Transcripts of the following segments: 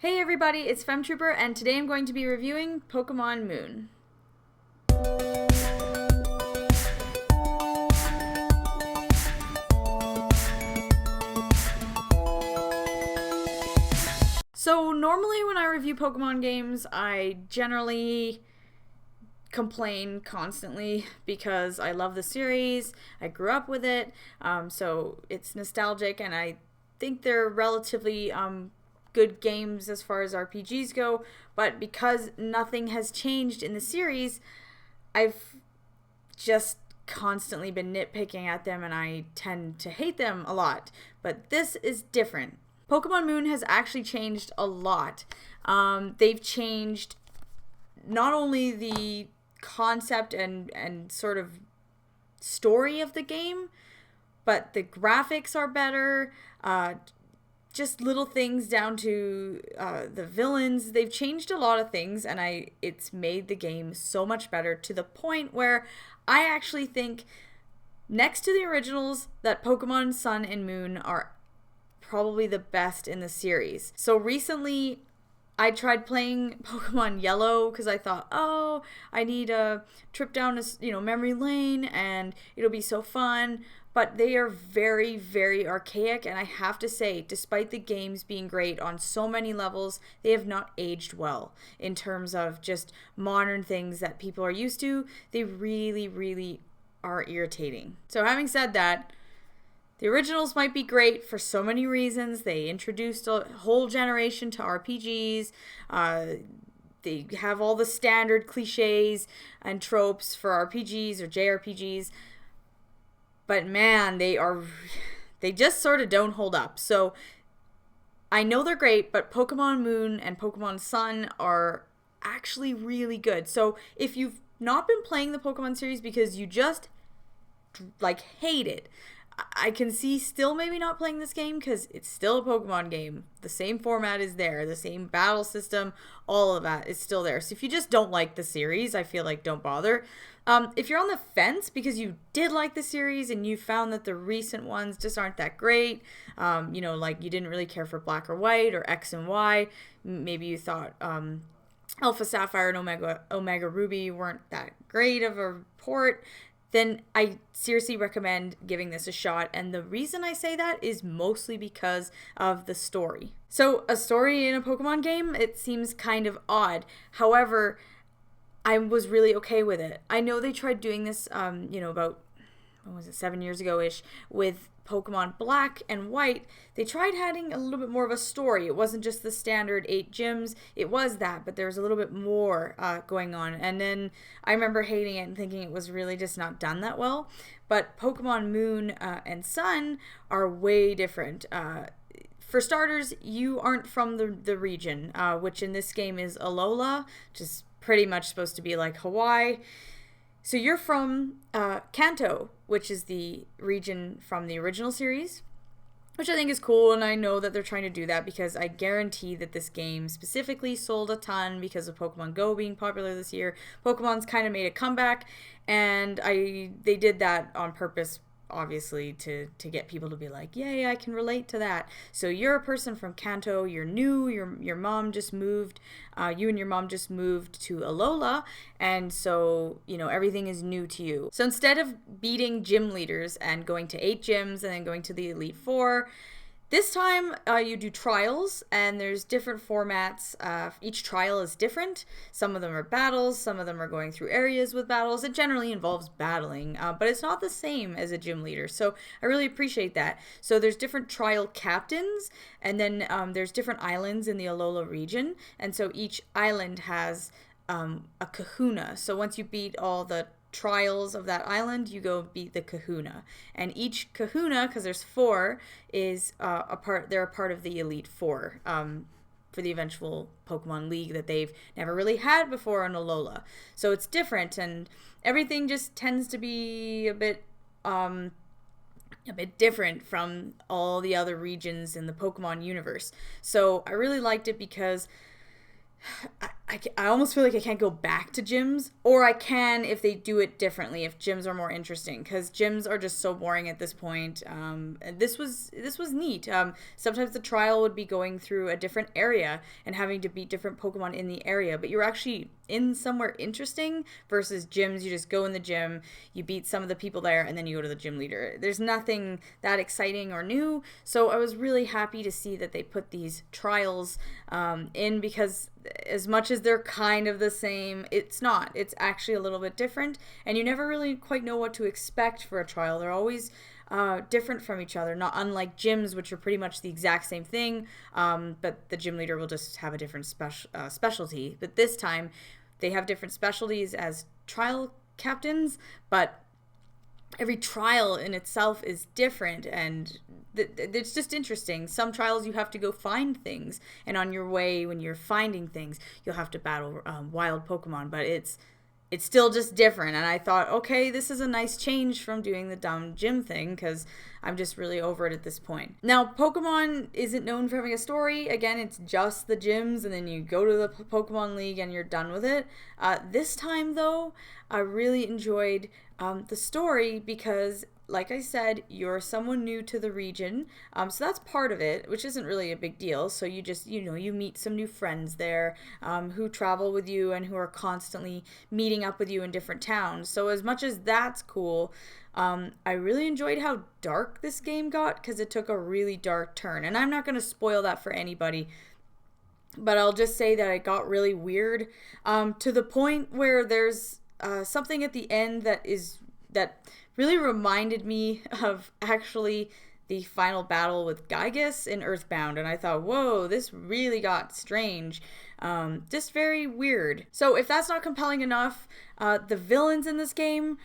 Hey everybody, it's Femtrooper, and today I'm going to be reviewing Pokemon Moon. So normally when I review Pokemon games, I generally complain constantly because I love the series, I grew up with it, so it's nostalgic, and I think they're relatively good games as far as RPGs go, but because nothing has changed in the series, I've just constantly been nitpicking at them and I tend to hate them a lot. But this is different. Pokemon Moon has actually changed a lot. They've changed not only the concept and sort of story of the game, but the graphics are better. Just little things down to the villains. They've changed a lot of things, and it's made the game so much better to the point where I actually think next to the originals that Pokemon Sun and Moon are probably the best in the series. So recently I tried playing Pokemon Yellow because I thought, oh, I need a trip down a memory lane and it'll be so fun. But they are very, very archaic, and I have to say, despite the games being great on so many levels, they have not aged well in terms of just modern things that people are used to. They really, really are irritating. So having said that, the originals might be great for so many reasons. They introduced a whole generation to RPGs. They have all the standard cliches and tropes for RPGs or JRPGs. But man, they just sort of don't hold up. So I know they're great, but Pokemon Moon and Pokemon Sun are actually really good. So if you've not been playing the Pokemon series because you just hate it, I can see still maybe not playing this game because it's still a Pokemon game. The same format is there, the same battle system, all of that is still there. So if you just don't like the series, I feel like don't bother. If you're on the fence because you did like the series and you found that the recent ones just aren't that great, like you didn't really care for Black or White or X and Y, maybe you thought Alpha Sapphire and Omega Ruby weren't that great of a port, then I seriously recommend giving this a shot. And the reason I say that is mostly because of the story. So a story in a Pokemon game, it seems kind of odd. However, I was really okay with it. I know they tried doing this, about, 7 years ago-ish with Pokemon Black and White. They tried adding a little bit more of a story. It wasn't just the standard 8 gyms. It was that, but there was a little bit more going on. And then I remember hating it and thinking it was really just not done that well. But Pokemon Moon and Sun are way different. For starters, you aren't from the region, which in this game is Alola, which is pretty much supposed to be like Hawaii. So you're from Kanto, which is the region from the original series, which I think is cool, and I know that they're trying to do that because I guarantee that this game specifically sold a ton because of Pokemon Go being popular this year. Pokemon's kind of made a comeback, and they did that on purpose, obviously, to get people to be like, yay, I can relate to that. So you're a person from Kanto, you're new, your mom just moved, you and your mom just moved to Alola, and so, everything is new to you. So instead of beating gym leaders and going to 8 gyms and then going to the Elite Four, this time you do trials, and there's different formats. Each trial is different. Some of them are battles, some of them are going through areas with battles. It generally involves battling, but it's not the same as a gym leader, so I really appreciate that. So there's different trial captains, and then there's different islands in the Alola region, and so each island has a kahuna. So once you beat all the trials of that island, you go beat the kahuna, and each kahuna, because there's 4, is they're a part of the Elite Four for the eventual Pokemon League that they've never really had before on Alola. So it's different, and everything just tends to be a bit different from all the other regions in the Pokemon universe. So I really liked it because I almost feel like I can't go back to gyms, or I can if they do it differently, if gyms are more interesting, because gyms are just so boring at this point. And this was neat. Sometimes the trial would be going through a different area and having to beat different Pokemon in the area, but you're actually in somewhere interesting versus gyms. You just go in the gym, you beat some of the people there, and then you go to the gym leader. There's nothing that exciting or new, so I was really happy to see that they put these trials in, because as much as they're kind of the same, it's not. It's actually a little bit different, and you never really quite know what to expect for a trial. They're always different from each other, not unlike gyms, which are pretty much the exact same thing, but the gym leader will just have a different specialty. But this time, they have different specialties as trial captains, but every trial in itself is different, and it's just interesting. Some trials you have to go find things, and on your way when you're finding things, you'll have to battle wild Pokemon, but it's still just different. And I thought, okay, this is a nice change from doing the dumb gym thing, because I'm just really over it at this point. Now, Pokemon isn't known for having a story. Again, it's just the gyms, and then you go to the Pokemon League and you're done with it. This time, though, I really enjoyed the story, because like I said, you're someone new to the region, so that's part of it, which isn't really a big deal. So you just, you meet some new friends there who travel with you and who are constantly meeting up with you in different towns. So as much as that's cool, I really enjoyed how dark this game got, because it took a really dark turn. And I'm not going to spoil that for anybody, but I'll just say that it got really weird, to the point where there's something at the end that really reminded me of actually the final battle with Gygus in Earthbound, and I thought, whoa, this really got strange. Just very weird. So if that's not compelling enough, the villains in this game,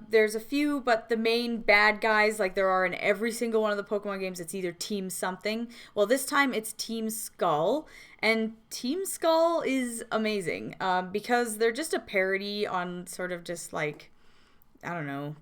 there's a few, but the main bad guys, like there are in every single one of the Pokemon games, it's either Team something. Well, this time it's Team Skull, and Team Skull is amazing, because they're just a parody on sort of just like, I don't know,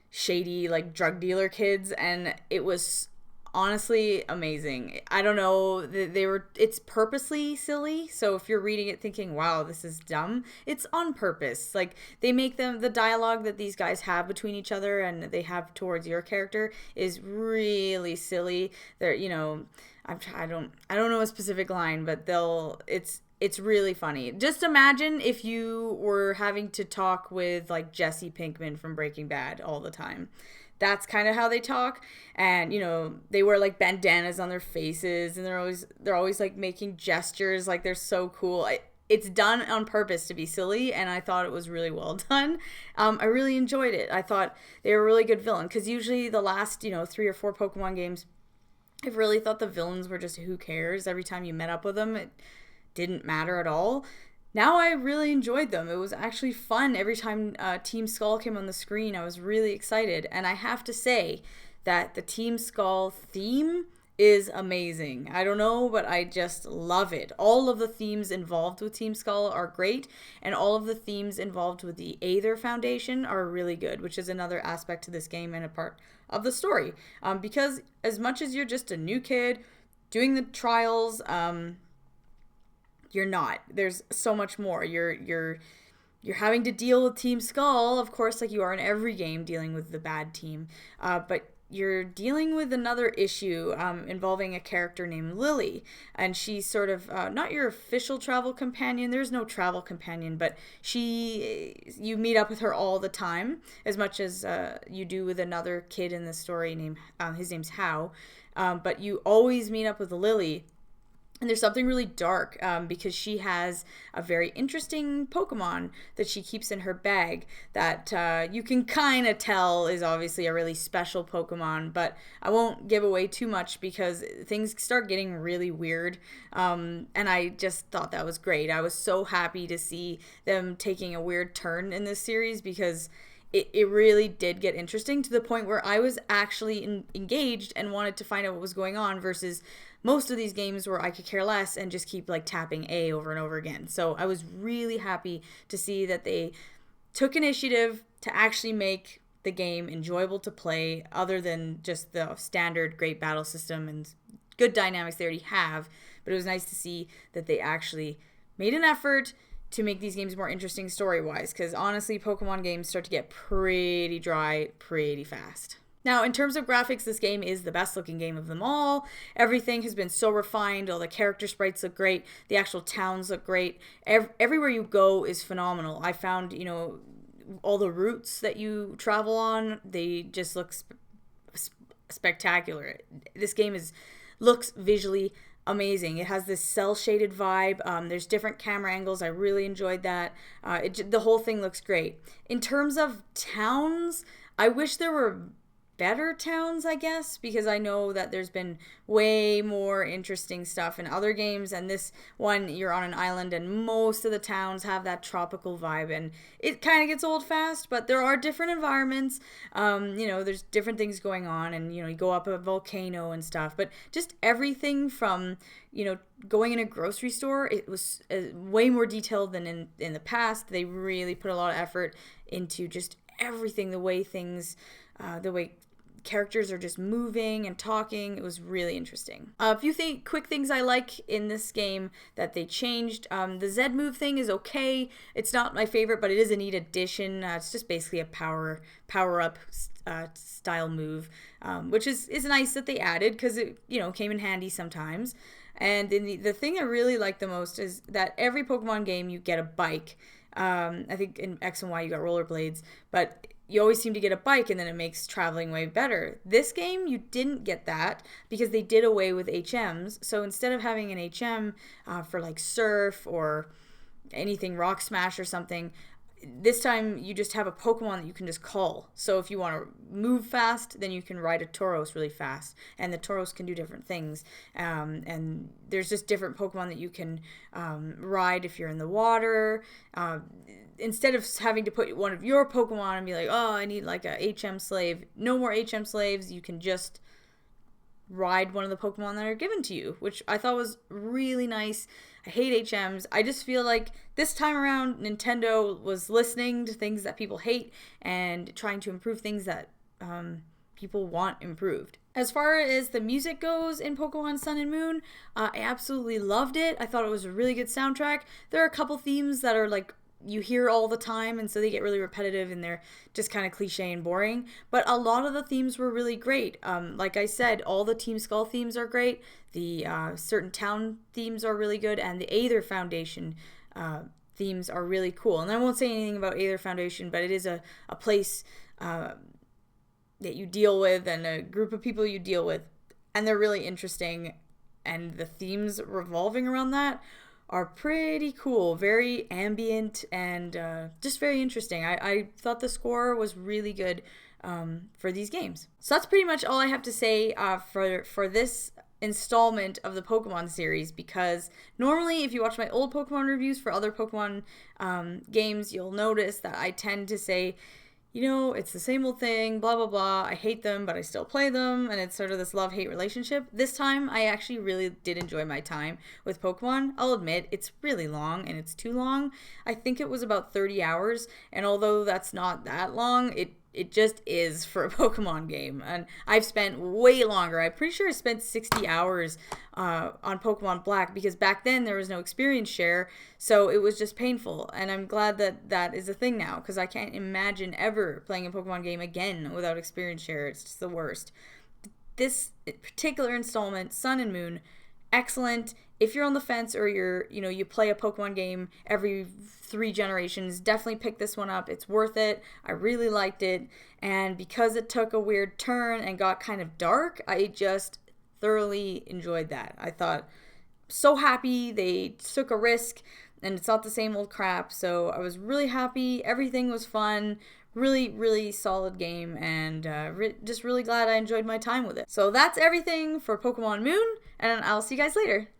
shady like drug dealer kids, and it was honestly amazing. I don't know, it's purposely silly, so if you're reading it thinking, wow, this is dumb, it's on purpose. Like, they make the dialogue that these guys have between each other and they have towards your character is really silly. They're, I don't know a specific line, but it's really funny. Just imagine if you were having to talk with like Jesse Pinkman from Breaking Bad all the time. That's kind of how they talk, and they wear like bandanas on their faces, and they're always like making gestures, like they're so cool. It's done on purpose to be silly, and I thought it was really well done. I really enjoyed it. I thought they were a really good villain, because usually the last 3 or 4 Pokemon games, I've really thought the villains were just who cares. Every time you met up with them, it didn't matter at all. Now I really enjoyed them. It was actually fun. Every time Team Skull came on the screen, I was really excited. And I have to say that the Team Skull theme is amazing. I don't know, but I just love it. All of the themes involved with Team Skull are great, and all of the themes involved with the Aether Foundation are really good, which is another aspect to this game and a part of the story. Because as much as you're just a new kid doing the trials, you're not. There's so much more. You're having to deal with Team Skull, of course, like you are in every game, dealing with the bad team. But you're dealing with another issue involving a character named Lily, and she's sort of not your official travel companion. There's no travel companion, but you meet up with her all the time, as much as you do with another kid in the story named his name's Hao. But you always meet up with Lily. And there's something really dark, because she has a very interesting Pokemon that she keeps in her bag that you can kind of tell is obviously a really special Pokemon, but I won't give away too much because things start getting really weird, and I just thought that was great. I was so happy to see them taking a weird turn in this series, because it really did get interesting to the point where I was actually engaged and wanted to find out what was going on, versus most of these games where I could care less and just keep like tapping A over and over again. So I was really happy to see that they took initiative to actually make the game enjoyable to play, other than just the standard great battle system and good dynamics they already have. But it was nice to see that they actually made an effort to make these games more interesting story-wise, because honestly, Pokemon games start to get pretty dry pretty fast. Now, in terms of graphics, this game is the best looking game of them all. Everything has been so refined. All the character sprites look great. The actual towns look great. Everywhere you go is phenomenal. I found, all the routes that you travel on, they just look spectacular. This game looks visually amazing. It has this cell shaded vibe. There's different camera angles. I really enjoyed that. The whole thing looks great. In terms of towns, I wish there were better towns, I guess, because I know that there's been way more interesting stuff in other games, and this one, you're on an island and most of the towns have that tropical vibe, and it kind of gets old fast, but there are different environments. There's different things going on, and you go up a volcano and stuff, but just everything from going in a grocery store, it was way more detailed than in the past. They really put a lot of effort into just everything, the way characters are just moving and talking. It was really interesting. A few quick things I like in this game that they changed. The Z move thing is okay. It's not my favorite, but it is a neat addition. It's just basically a power up style move, which is nice that they added, because it came in handy sometimes. And then the thing I really like the most is that every Pokemon game you get a bike. I think in X and Y you got rollerblades, but you always seem to get a bike, and then it makes traveling way better. This game, you didn't get that because they did away with HMs. So instead of having an HM for like Surf or anything, Rock Smash or something, this time you just have a Pokemon that you can just call. So if you want to move fast, then you can ride a Tauros really fast, and the Tauros can do different things. And there's just different Pokemon that you can ride if you're in the water. Instead of having to put one of your Pokemon and be like, oh, I need like a HM slave. No more HM slaves. You can just ride one of the Pokemon that are given to you, which I thought was really nice. I hate HMs. I just feel like this time around Nintendo was listening to things that people hate and trying to improve things that people want improved. As far as the music goes in Pokemon Sun and Moon, I absolutely loved it. I thought it was a really good soundtrack. There are a couple themes that are like you hear all the time, and so they get really repetitive and they're just kind of cliche and boring, but a lot of the themes were really great. Like I said, all the Team Skull themes are great, the certain town themes are really good, and the Aether Foundation themes are really cool. And I won't say anything about Aether Foundation, but it is a place that you deal with and a group of people you deal with, and they're really interesting, and the themes revolving around that are pretty cool, very ambient, and just very interesting. I thought the score was really good for these games. So that's pretty much all I have to say for this installment of the Pokemon series, because normally if you watch my old Pokemon reviews for other Pokemon games, you'll notice that I tend to say, it's the same old thing, blah, blah, blah. I hate them, but I still play them. And it's sort of this love-hate relationship. This time, I actually really did enjoy my time with Pokemon. I'll admit, it's really long, and it's too long. I think it was about 30 hours. And although that's not that long, it just is for a Pokemon game. And I've spent way longer. I'm pretty sure I spent 60 hours on Pokemon Black, because back then there was no experience share, so it was just painful. And I'm glad that that is a thing now, because I can't imagine ever playing a Pokemon game again without experience share. It's just the worst. This particular installment, Sun and Moon, excellent. If you're on the fence, or you play a Pokemon game every 3 generations, definitely pick this one up. It's worth it. I really liked it. And because it took a weird turn and got kind of dark, I just thoroughly enjoyed that. I thought, so happy they took a risk and it's not the same old crap. So I was really happy. Everything was fun. Really, really solid game, and just really glad I enjoyed my time with it. So that's everything for Pokemon Moon, and I'll see you guys later.